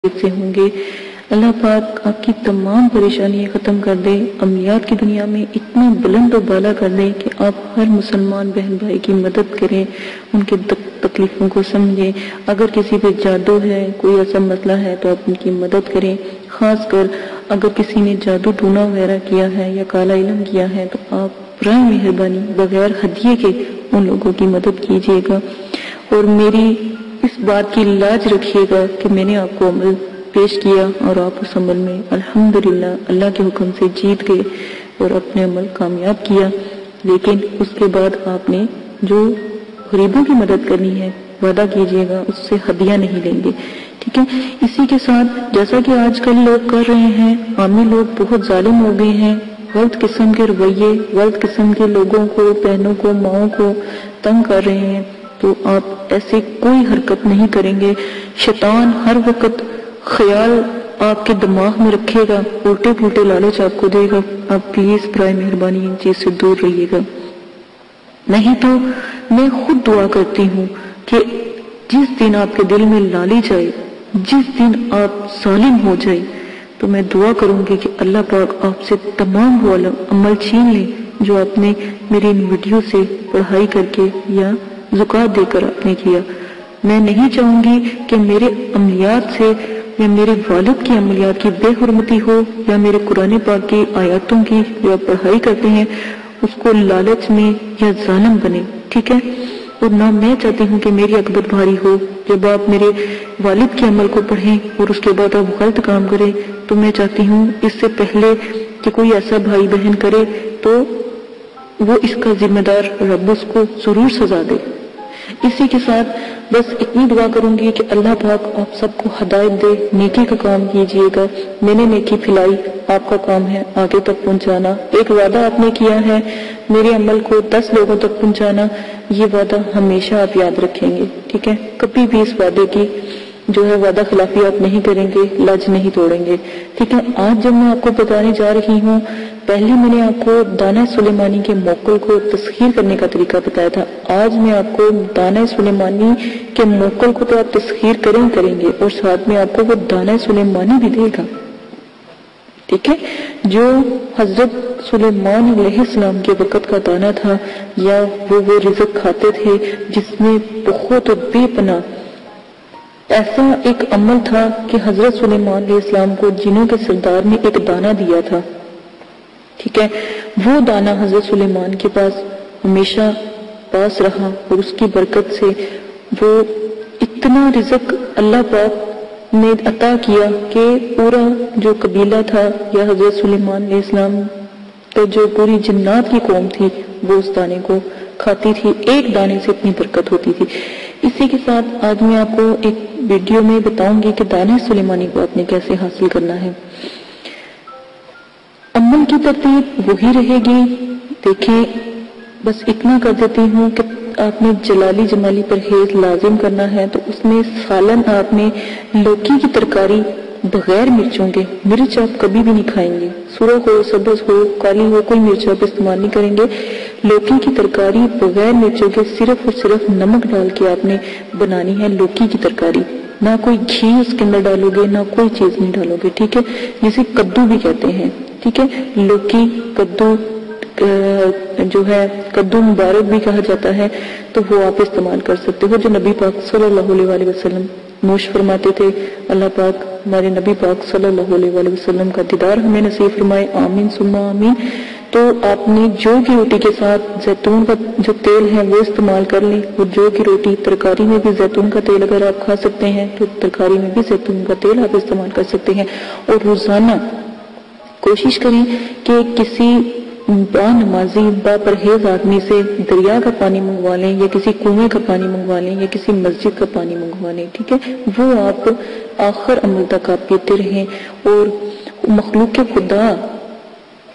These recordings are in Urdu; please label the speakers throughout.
Speaker 1: سے ہوں گے۔ اللہ پاک آپ کی تمام پریشانیاں ختم کر دے، عملیات کی دنیا میں اتنا بلند و بالا کر دے کہ آپ ہر مسلمان بہن بھائی کی مدد کریں، ان کے تکلیفوں کو سمجھیں۔ اگر کسی پہ جادو ہے، کوئی ایسا مسئلہ ہے تو آپ ان کی مدد کریں۔ خاص کر اگر کسی نے جادو ٹونا وغیرہ کیا ہے یا کالا علم کیا ہے تو آپ برائے مہربانی بغیر ہدیے کے ان لوگوں کی مدد کیجیے گا، اور میری اس بات کی لاج رکھیے گا کہ میں نے آپ کو عمل پیش کیا اور آپ اس عمل میں الحمدللہ اللہ کے حکم سے جیت گئے اور اپنے عمل کامیاب کیا۔ لیکن اس کے بعد آپ نے جو غریبوں کی مدد کرنی ہے وعدہ کیجیے گا اس سے ہدیہ نہیں لیں گے، ٹھیک ہے؟ اسی کے ساتھ جیسا کہ آج کل لوگ کر رہے ہیں، عامی لوگ بہت ظالم ہو گئے ہیں، غلط قسم کے رویے، غلط قسم کے لوگوں کو، بہنوں کو، ماؤں کو تنگ کر رہے ہیں، تو آپ ایسے کوئی حرکت نہیں کریں گے۔ شیطان ہر وقت خیال آپ کے دماغ میں رکھے گا، الٹے پلٹے لالچ آپ کو دے گا۔ آپ پلیز برائے مہربانی ان چیز سے دور رہیے گا، نہیں تو میں خود دعا کرتی ہوں کہ جس دن آپ کے دل میں لالچ آئے، جس دن آپ ظالم ہو جائے، تو میں دعا کروں گی کہ اللہ پاک آپ سے تمام وہ عمل چھین لے جو آپ نے میری ان ویڈیو سے پڑھائی کر کے یا زکوٰۃ دے کر آپ نے کیا۔ میں نہیں چاہوں گی کہ میرے عملیات سے یا میرے والد کی عملیات کی بے حرمتی ہو، یا میرے قرآن پاک کی آیاتوں کی جو آپ پڑھائی کرتے ہیں اس کو لالچ میں یا ظالم بنے، ٹھیک ہے؟ اور نہ میں چاہتی ہوں کہ میری عاقبت بھاری ہو جب آپ میرے والد کے عمل کو پڑھیں اور اس کے بعد آپ غلط کام کریں۔ تو میں چاہتی ہوں اس سے پہلے کہ کوئی ایسا بھائی بہن کرے تو وہ اس کا ذمہ دار رب اس کو ضرور سزا دے۔ اسی کے ساتھ بس اتنی دعا کروں گی کہ اللہ پاک آپ سب کو ہدایت دے، نیکی کا کام کیجیے گا۔ میں نے نیکی پھیلائی، آپ کا کام ہے آگے تک پہنچانا۔ ایک وعدہ آپ نے کیا ہے میرے عمل کو 10 لوگوں تک پہنچانا، یہ وعدہ ہمیشہ آپ یاد رکھیں گے، ٹھیک ہے؟ کبھی بھی اس وعدے کی جو ہے وعدہ خلافی آپ نہیں کریں گے، لج نہیں توڑیں گے، ٹھیک ہے؟ آج جب میں آپ کو بتانے جا رہی ہوں، پہلے میں نے آپ کو دانہ سلیمانی کے موکل کو تسخیر کرنے کا طریقہ بتایا تھا۔ آج میں آپ کو دانہ سلیمانی کے موکل کو تو آپ تسخیر کریں گے اور ساتھ میں آپ کو وہ دانہ سلیمانی بھی دے گا، ٹھیک ہے؟ جو حضرت سلیمان علیہ السلام کے وقت کا دانہ تھا، یا وہ رزق کھاتے تھے جس میں بہت بے پناہ ایسا ایک عمل تھا کہ حضرت سلیمان علیہ السلام کو جنوں کے سردار نے ایک دانہ دیا تھا، ٹھیک ہے؟ وہ دانہ حضرت سلیمان کے پاس ہمیشہ پاس رہا اور اس کی برکت سے وہ اتنا رزق اللہ پاک نے عطا کیا کہ پورا جو قبیلہ تھا یا حضرت سلیمان علیہ السلام تو جو پوری جنات کی قوم تھی وہ اس دانے کو کھاتی تھی، ایک دانے سے اتنی برکت ہوتی تھی۔ اسی کے ساتھ آج میں آپ کو ایک ویڈیو میں بتاؤں گی کہ دانہ سلیمانی کو آپ نے کیسے حاصل کرنا ہے۔ عمل کی ترتیب وہی رہے گی، دیکھیں بس اتنا کر دیتی ہوں کہ آپ نے جلالی جمالی پرہیز لازم کرنا ہے۔ تو اس میں سالن آپ نے لوکی کی ترکاری بغیر مرچوں کے، مرچ آپ کبھی بھی نہیں کھائیں گے، سرخ ہو، سبز ہو، کالی ہو، کوئی مرچ آپ استعمال نہیں کریں گے۔ لوکی کی ترکاری بغیر مرچوں کے صرف اور صرف نمک ڈال کے آپ نے بنانی ہے لوکی کی ترکاری، نہ کوئی گھی اس کے اندر ڈالو گے، نہ کوئی چیز نہیں ڈالو گے، ٹھیک ہے؟ جسے کدو بھی کہتے ہیں، ٹھیک ہے؟ لوکی، کدو جو ہے کدو مبارک بھی کہا جاتا ہے، تو وہ آپ استعمال کر سکتے ہو، جو نبی پاک صلی اللہ علیہ وآلہ وسلم نوش فرماتے تھے۔ اللہ پاک ہمارے نبی پاک صلی اللہ علیہ وآلہ وسلم کا دیدار ہمیں نصیب فرمائے، آمین ثم آمین۔ تو آپ نے جو کی روٹی کے ساتھ زیتون کا جو تیل ہے وہ استعمال کر لیں، اور جو کی روٹی ترکاری میں بھی زیتون کا تیل اگر آپ کھا سکتے ہیں تو ترکاری میں بھی زیتون کا تیل آپ استعمال کر سکتے ہیں۔ اور روزانہ کوشش کریں کہ کسی با نمازی با پرہیز آدمی سے دریا کا پانی منگوا لیں، یا کسی کنویں کا پانی منگوا لیں، یا کسی مسجد کا پانی منگوا لیں، ٹھیک ہے؟ وہ آپ آخر عمل تک آپ پیتے رہیں، اور مخلوق خدا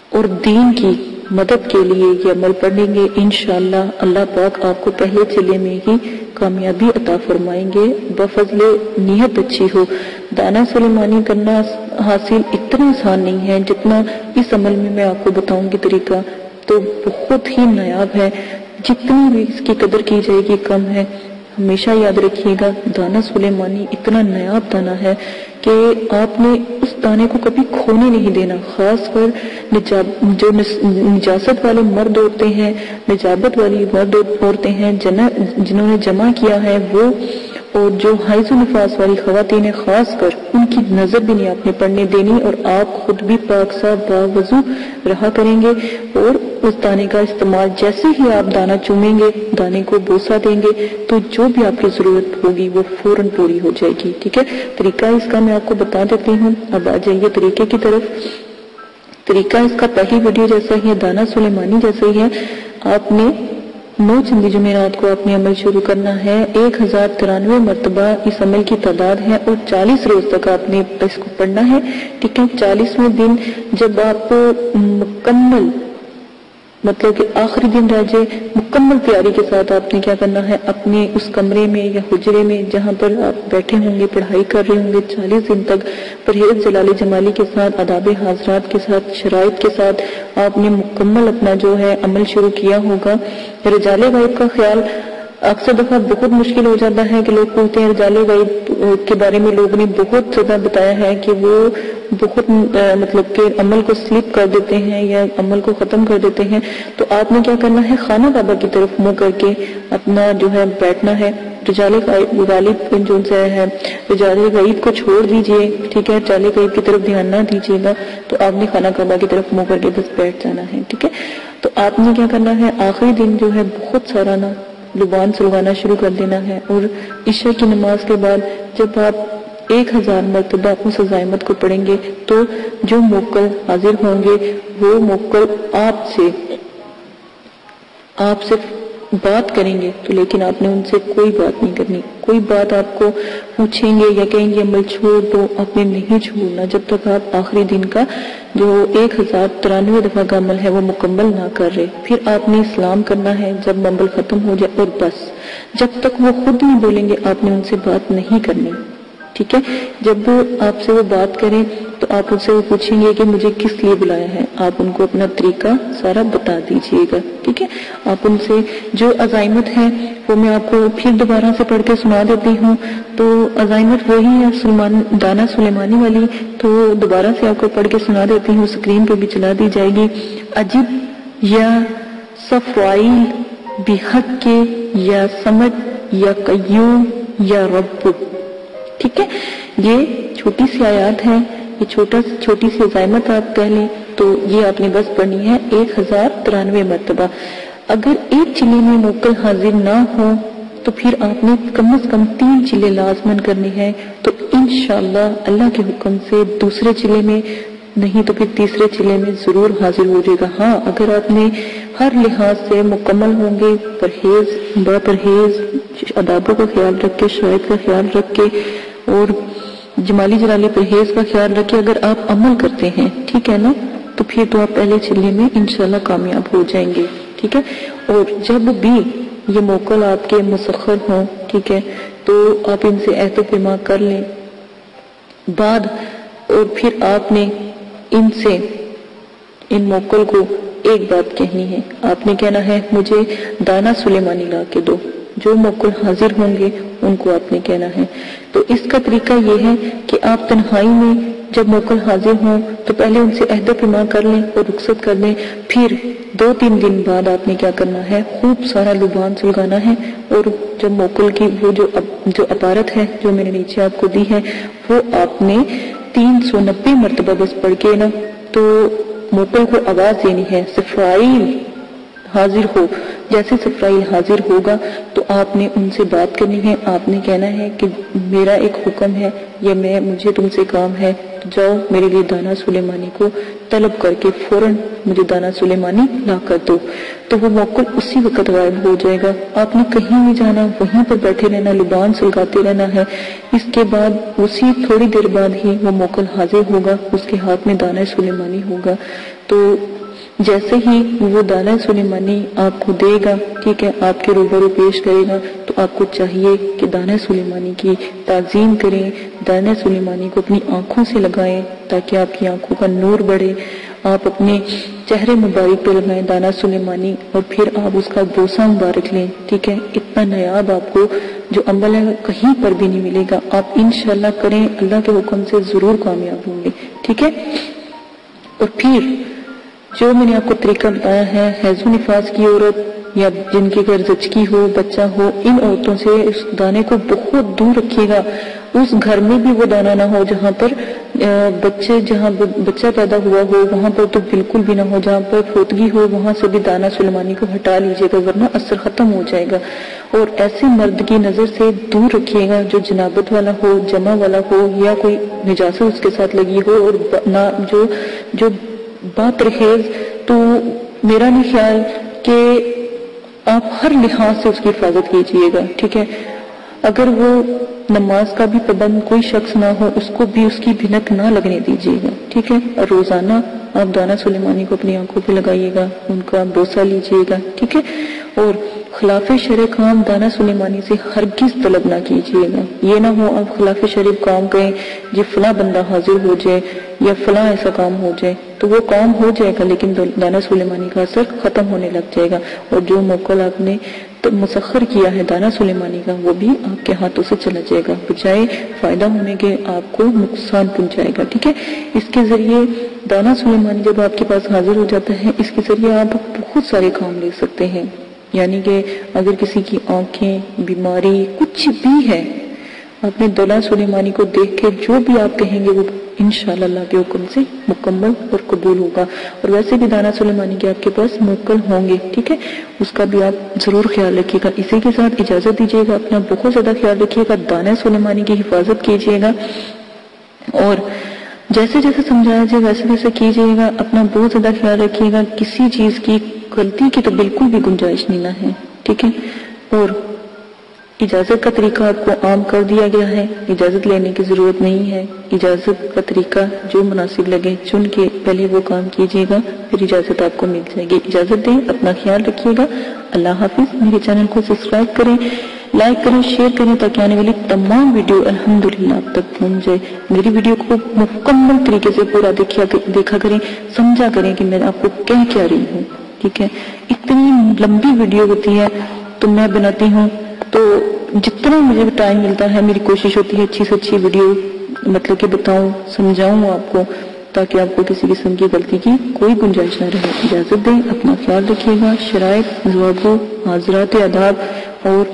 Speaker 1: اور دین کی مدد کے لیے یہ عمل پڑھیں گے، انشاءاللہ اللہ پاک آپ کو پہلے چلے میں ہی کامیابی عطا فرمائیں گے، بفضل نیت اچھی ہو۔ دانہ سلیمانی کرنا حاصل اتنا آسان نہیں ہے جتنا اس عمل میں آپ کو بتاؤں گی طریقہ، تو بہت ہی نایاب ہے، جتنی بھی اس کی قدر کی جائے گی کم ہے۔ ہمیشہ یاد رکھیے گا دانہ سلیمانی اتنا نایاب دانہ ہے کہ آپ نے اس دانے کو کبھی کھونے نہیں دینا. خاص کر جو نجاست والے مرد عورتیں ہیں، نجابت والی مرد عورتیں ہیں جنہوں نے جمع کیا ہے وہ، اور جو حیض و نفاس والی خواتین ہیں خاص کر، ان کی نظر بھی نہیں آپ نے پڑنے دینی، اور آپ خود بھی پاک صاف باوضو رہا کریں گے. اور اس دانے کا استعمال جیسے ہی آپ دانہ چومیں گے، دانے کو بوسہ دیں گے، تو جو بھی آپ کی ضرورت ہوگی وہ فوراً پوری ہو جائے گی. ٹھیک ہے، طریقہ اس کا میں آپ کو بتا دیتی ہوں. اب آ جائیے طریقے کی طرف. طریقہ اس کا پہلی ویڈیو جیسا ہی ہے، دانہ سلیمانی جیسا ہی ہے. آپ نے 9 چندی جمعرات کو آپ نے عمل شروع کرنا ہے. 1093 مرتبہ اس عمل کی تعداد ہے، اور 40 روز تک آپ نے اس کو پڑھنا ہے. ٹھیک ہے، 40ویں دن جب آپ مکمل، مطلب کہ آخری دن رہ جائے، مکمل تیاری کے ساتھ آپ نے کیا کرنا ہے، اپنے اس کمرے میں یا حجرے میں جہاں پر آپ بیٹھے ہوں گے، پڑھائی کر رہے ہوں گے، 40 دن تک پرہیز جلال جمالی کے ساتھ، آداب حاضرات کے ساتھ، شرائط کے ساتھ آپ نے مکمل اپنا جو ہے عمل شروع کیا ہوگا. رجال غیب کا خیال اکثر دفعہ بہت مشکل ہو جاتا ہے کہ لوگ پوچھتے ہیں رجال غیب کے بارے میں لوگ نے بہت زیادہ بتایا ہے کہ وہ بہت مطلب کہ عمل کو سلپ کر دیتے ہیں یا عمل کو ختم کر دیتے ہیں. تو آپ نے کیا کرنا ہے، خانہ کعبہ کی طرف منہ کر کے اپنا جو ہے بیٹھنا ہے. رجال غالب جو ہے رجال غیب کو چھوڑ دیجئے. ٹھیک ہے، رجال غیب کی طرف دھیان نہ دیجیے گا. تو آپ نے خانہ کعبہ کی طرف منہ کر کے بس بیٹھ جانا ہے. ٹھیک ہے، تو آپ نے کیا کرنا ہے، آخری دن جو ہے بہت سارا نا لبان سلگانا شروع کر دینا ہے. اور عشاء کی نماز کے بعد جب آپ 1000 مرتبہ اس عزائمت کو پڑھیں گے تو جو موکل حاضر ہوں گے وہ موکل آپ سے بات کریں گے. تو لیکن آپ نے ان سے کوئی بات نہیں کرنی. کوئی بات آپ کو پوچھیں گے یا کہیں گے عمل چھوڑ دو، آپ نے نہیں چھوڑنا جب تک آپ آخری دن کا جو 1093 دفعہ کا عمل ہے وہ مکمل نہ کر رہے. پھر آپ نے اسلام کرنا ہے جب عمل ختم ہو جائے، اور بس جب تک وہ خود نہیں بولیں گے آپ نے ان سے بات نہیں کرنی. ٹھیک ہے، جب آپ سے وہ بات کریں تو آپ ان سے وہ پوچھیں گے کہ مجھے کس لیے بلایا ہے. آپ ان کو اپنا طریقہ سارا بتا دیجئے گا. ٹھیک ہے، آپ ان سے جو عزائمت ہے وہ میں آپ کو پھر دوبارہ سے پڑھ کے سنا دیتی ہوں. تو عزائمت وہی ہے دانہ سلیمانی والی، تو دوبارہ سے آپ کو پڑھ کے سنا دیتی ہوں، اسکرین پہ بھی چلا دی جائے گی. عجب یا صفائل بحق کے یا سمجھ یا قیوم یا رب. ٹھیک ہے، یہ چھوٹی سی آیات ہے، یہ چھوٹی سی عزائمت آپ کہہ لیں. تو یہ آپ نے بس پڑھنی ہے 1093 مرتبہ. اگر ایک چلے میں موکل حاضر نہ ہو تو پھر آپ نے کم از کم 3 چلے لازمن کرنے ہیں. تو انشاءاللہ اللہ کے حکم سے دوسرے چلے میں نہیں تو پھر تیسرے چلے میں ضرور حاضر ہو جائے گا. ہاں، اگر آپ نے ہر لحاظ سے مکمل ہوں گے، پرہیز آدابوں کا خیال رکھ کے، شرائط کا خیال رکھ کے، اور جمالی جلالی پرہیز کا خیال رکھ کے اگر آپ عمل کرتے ہیں، ٹھیک ہے نا، تو پھر تو آپ پہلے چلے میں انشاءاللہ کامیاب ہو جائیں گے. ٹھیک ہے، اور جب بھی یہ موکل آپ کے مسخر ہوں، ٹھیک ہے، تو آپ ان سے عہد و پیما کر لیں بعد. اور پھر آپ نے ان سے ان موکل کو ایک بات کہنی ہے. آپ نے کہنا ہے مجھے دانہ سلیمانی لا کے دو. جو موکل حاضر ہوں گے ان کو آپ نے کہنا ہے. تو اس کا طریقہ یہ ہے کہ آپ تنہائی میں جب موکل حاضر ہوں تو پہلے ان سے عہد و پیما کر لیں اور رخصت کر لیں. پھر 2-3 دن بعد آپ نے کیا کرنا ہے، خوب سارا لبان سلگانا ہے. اور جب موکل کی وہ جو عبارت ہے جو میں نے نیچے آپ کو دی ہے وہ آپ نے 390 مرتبہ بس پڑھ کے نا تو موکل کو آواز دینی ہے صفرائیل حاضر ہو. جیسے صفرائیل حاضر ہوگا تو آپ نے ان سے بات کرنی ہے. آپ نے کہنا ہے کہ میرا ایک حکم ہے یا مجھے تم سے کام ہے، تو جاؤ میرے لیے دانہ سلیمانی کو طلب کر کے فوراً مجھے دانہ سلیمانی لا کر دو. تو وہ موکل اسی وقت غائب ہو جائے گا. آپ نے کہیں نہیں جانا، وہیں پر بیٹھے رہنا، لبان سلگاتے رہنا ہے. اس کے بعد اسی تھوڑی دیر بعد ہی وہ موکل حاضر ہوگا، اس کے ہاتھ میں دانہ سلیمانی ہوگا. تو جیسے ہی وہ دانہ سلیمانی آپ کو دے گا، ٹھیک ہے، آپ کے روبرو پیش کرے گا، تو آپ کو چاہیے کہ دانہ سلیمانی کی تعظیم کریں، دانہ سلیمانی کو اپنی آنکھوں سے لگائیں تاکہ آپ کی آنکھوں کا نور بڑھے. آپ اپنے چہرے مبارک پہ لگائیں دانہ سلیمانی، اور پھر آپ اس کا بوسہ مبارک لیں. ٹھیک ہے، اتنا نایاب آپ کو جو عمل ہے کہیں پر بھی نہیں ملے گا. آپ انشاءاللہ کریں, اللہ کے حکم سے ضرور کامیاب ہوں گے. ٹھیک ہے. اور پھر جو میں نے آپ کو طریقہ بتایا ہے, حیض و نفاس کی عورت یا جن کے گھر زچگی ہو, بچہ ہو, ان عورتوں سے اس دانے کو بہت دور رکھیے گا. اس گھر میں بھی وہ دانہ نہ ہو جہاں پر جہاں بچہ پیدا ہوا ہو, وہاں پر تو بالکل بھی نہ ہو. جہاں پر فوتگی ہو وہاں سے بھی دانہ سلیمانی کو ہٹا لیجیے گا, ورنہ اثر ختم ہو جائے گا. اور ایسے مرد کی نظر سے دور رکھیے گا جو جنابت والا ہو, جمع والا ہو, یا کوئی نجاست اس کے ساتھ لگی ہو, اور جو باترخیز. تو میرا نہیں خیال کہ آپ ہر لحاظ سے اس کی حفاظت کیجیے گا. ٹھیک ہے. اگر وہ نماز کا بھی پابند کوئی شخص نہ ہو, اس کو بھی اس کی بھنک نہ لگنے دیجیے گا. ٹھیک ہے. اور روزانہ آپ دانہ سلیمانی کو اپنی آنکھوں پہ لگائیے گا, ان کا بوسہ لیجیے گا. ٹھیک ہے. اور خلاف شرع کام دانہ سلیمانی سے ہرگز طلب نہ کیجیے گا. یہ نہ ہو آپ خلاف شرع کام کریں جی فلاں بندہ حاضر ہو جائے یا فلاں ایسا کام ہو جائے, تو وہ کام ہو جائے گا لیکن دانہ سلیمانی کا اثر ختم ہونے لگ جائے گا. اور جو موکل آپ نے تو مسخر کیا ہے دانہ سلیمانی کا, وہ بھی آپ کے ہاتھوں سے چلا جائے گا, بجائے فائدہ ہونے کے آپ کو نقصان پہنچائے گا. ٹھیک ہے. اس کے ذریعے دانہ سلیمانی جب آپ کے پاس حاضر ہو جاتا ہے, اس کے ذریعے آپ بہت سارے کام لے سکتے ہیں. یعنی کہ اگر کسی کی آنکھیں, بیماری کچھ بھی ہے, اپنے دانہ سلیمانی کو دیکھ کے جو بھی آپ کہیں گے وہ انشاءاللہ اللہ کے حکم سے مکمل اور قبول ہوگا. اور ویسے بھی دانہ سلیمانی کے آپ کے پاس موکل ہوں گے. ٹھیک ہے. اس کا بھی آپ ضرور خیال رکھیے گا. اسی کے ساتھ اجازت دیجیے گا, اپنا بہت زیادہ خیال رکھیے گا, دانہ سلیمانی کی حفاظت کیجیے گا, اور جیسے جیسے سمجھایا جائے ویسے ویسے کیجیے گا. اپنا بہت زیادہ خیال رکھیے گا, کسی چیز کی غلطی کی تو بالکل بھی گنجائش نہیں نہ ہے. ٹھیک ہے. اور اجازت کا طریقہ آپ کو عام کر دیا گیا ہے, اجازت لینے کی ضرورت نہیں ہے. اجازت کا طریقہ جو مناسب لگے چن کے پہلے وہ کام کیجیے گا, پھر اجازت آپ کو مل جائے گی. اجازت دیں, اپنا خیال رکھیے گا. اللہ حافظ. میرے چینل کو سبسکرائب کریں, لائک کریں, شیئر کریں, تاکہ آنے والی تمام ویڈیو الحمدللہ آپ تک پہنچ جائے. میری ویڈیو کو مکمل طریقے سے پورا دیکھا کریں, سمجھا کریں کہ میں آپ کو کیا رہی ہوں. ٹھیک ہے. اتنی لمبی ویڈیو ہوتی ہے تو میں بناتی ہوں, تو جتنا مجھے ٹائم ملتا ہے میری کوشش ہوتی ہے اچھی سے اچھی ویڈیو مطلب کہ بتاؤں, سمجھاؤں آپ کو, تاکہ آپ کو کسی قسم کی غلطی کی کوئی گنجائش نہ رہے. اجازت دیں, اپنا خیال رکھیے گا. شرائط, ضوابط, حاضرات آداب اور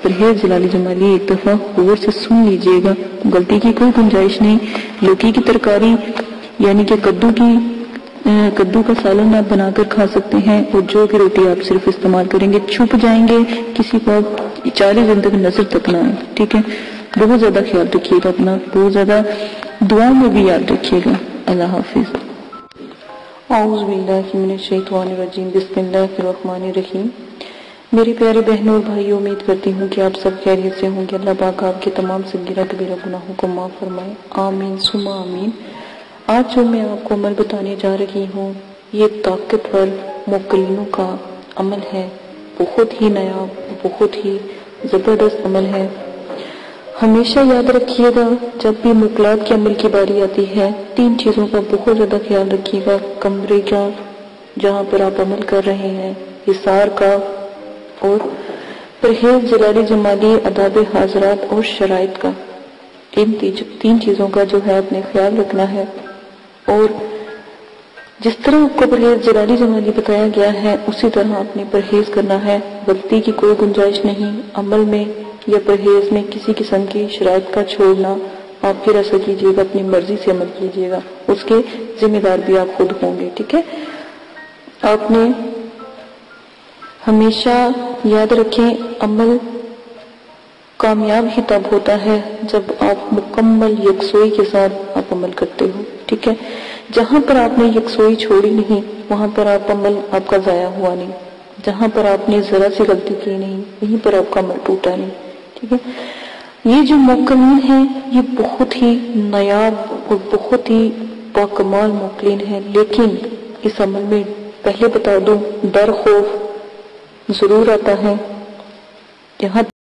Speaker 1: پرہیز جلالی جمالی ایک دفعہ غور سے سن لیجئے گا. غلطی کی کوئی گنجائش نہیں. لوکی کی ترکاری یعنی کہ کدو کا سالن آپ بنا کر کھا سکتے ہیں, اور جو کی روٹی آپ صرف استعمال کریں گے چھپ جائیں گے, کسی کو 40 دن تک نظر تک نہ آئے. ٹھیک ہے. بہت زیادہ خیال رکھیے گا اپنا, بہت زیادہ دعاؤں میں بھی یاد رکھیے گا. اللہ حافظ. اعوذ باللہ من الشیطان الرجیم. بسم اللہ الرحمن الرحیم. میرے پیارے بہنوں اور بھائیوں, امید کرتی ہوں کہ آپ سب خیریت سے ہوں گے. اللہ پاک آپ کے تمام صغیرہ کبیرہ گناہوں کو معاف فرمائے. آمین ثم آمین. آج جو میں آپ کو عمل بتانے جا رہی ہوں, یہ طاقتور موکلینوں کا عمل ہے. بہت ہی نیا, بہت ہی زبردست عمل ہے. ہمیشہ یاد رکھیے گا جب بھی موکلات کے عمل کی باری آتی ہے, 3 چیزوں کا بہت زیادہ خیال رکھیے گا. کمرے کا جہاں پر آپ عمل کر رہے ہیں, حصار کا, اور پرہیز جلالی جمالی آداب حاضرات اور شرائط کا. ان 3 چیزوں کا جو ہے اپنے خیال رکھنا ہے. اور جس طرح آپ کو پرہیز جلالی جمالی بتایا گیا ہے اسی طرح اپنے پرہیز کرنا ہے. غلطی کی کوئی گنجائش نہیں. عمل میں یا پرہیز میں کسی قسم کی شرائط کا چھوڑنا آپ پھر ایسا کیجیے گا, اپنی مرضی سے عمل کیجیے گا, اس کے ذمہ دار بھی آپ خود ہوں گے. ٹھیک ہے. آپ نے ہمیشہ یاد رکھیں, عمل کامیاب ہی تب ہوتا ہے جب آپ مکمل یکسوئی کے ساتھ آپ عمل کرتے ہو. ٹھیک ہے. جہاں پر آپ نے یکسوئی چھوڑی نہیں وہاں پر آپ عمل آپ کا ضائع ہوا نہیں. جہاں پر آپ نے ذرا سی غلطی کی نہیں وہیں پر آپ کا عمل ٹوٹا نہیں. ٹھیک ہے. یہ جو موکلین ہیں یہ بہت ہی نایاب اور بہت ہی باکمال موکلین ہیں, لیکن اس عمل میں پہلے بتا دوں ڈر خوف ضرور آتا ہے. یہاں